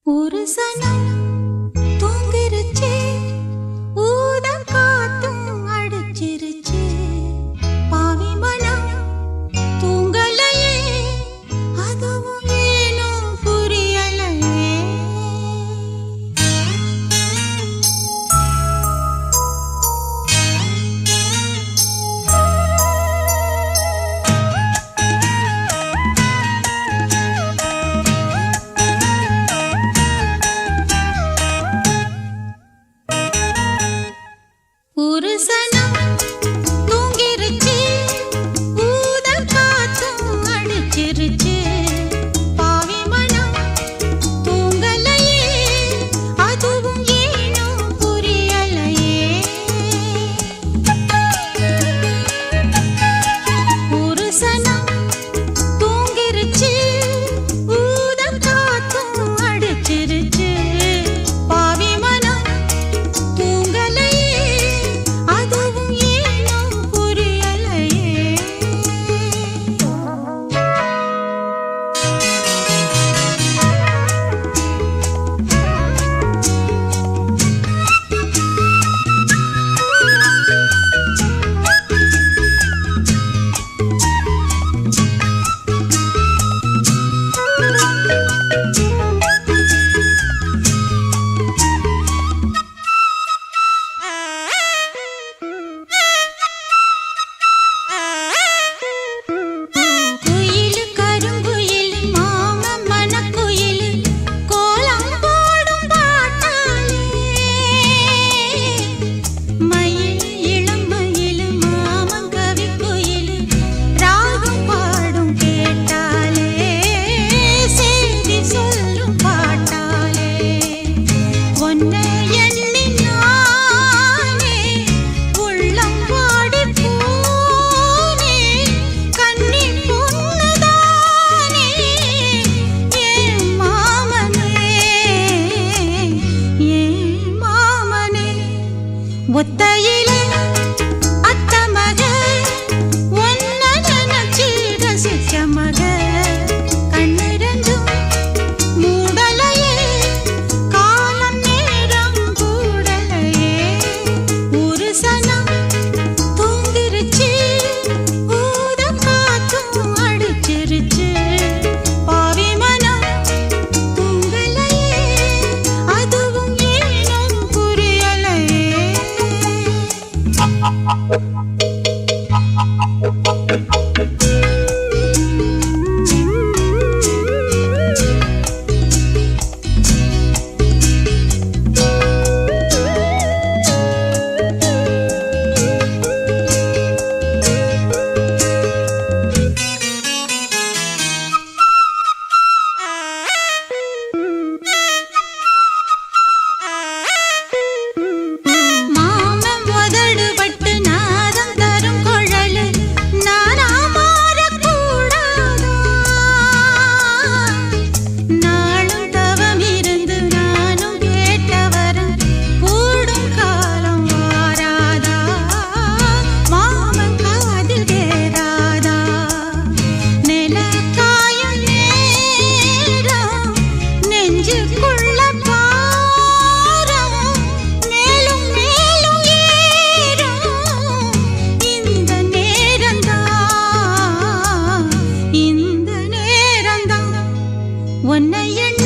ஒரு சனம் தூங்கிருச்சு, ஊத காத்தும் அடிச்சிருச்சு. பாவி மனம் தூங்கலையே, அதுவும் ஏனோ புரியலையே. ஒரு சனம் தூங்கிருச்சு, ஊத காத்தும் அடிச்சிருச்சு. பாவி மனம் தூங்கலையே, அதுவும் ஏனோ புரியலையே. ஒரு சனம் தூங்கிருச்சு, ஊத காத்தும் அடிச்சிருச்சு. பாவி மனம் தூங்கலையே, அதுவும் ஏனோ புரியலையே. குயிலு கருங்குயிலு மாமன் மனக்குயிலு கோலம் போடும் பாட்டாலே. மயில் இளம் மயிலு மாமன் கவிக்குயிலு ராகம் பாடும் கேட்டாலே. செய்தி சொல்லும் பாட்டாலே. ஒன்னை எண்ணி நானே உள்ளம் வாடி போனே. கன்னி பொண்ணுதானே ஏன் மாமனே, ஏன் மாமனே. ஒத்தையிலே அத்த மக, ஒன்ன நினைச்சு ரசிச்ச மக. கண்ணு ரெண்டும் மூடலையே, காலம் நேரம் கூடலையே. ஒரு சனம் தூங்கிருச்சு, ஊத காத்தும் அடிச்சிருச்சு. பாவி மனம் தூங்கலையே, அதுவும் ஏனோ புரியலையே. மாமன் உதடு பட்டு நாதம் தரும் குழலு நானா மாறக்கூடாதா? நாளும் தவம் இருந்து நானும் கேட்டவரம் கூடும் காலம் வாராதா? மாமன் காதில் கேராதா? நில காயும் நேரம் நெஞ்சுக்குள்ள பாரம் மேலும் மேலும் ஏறும். இந்த நேரம்தான், இந்த நேரம்தான் உன்னை எண்ணி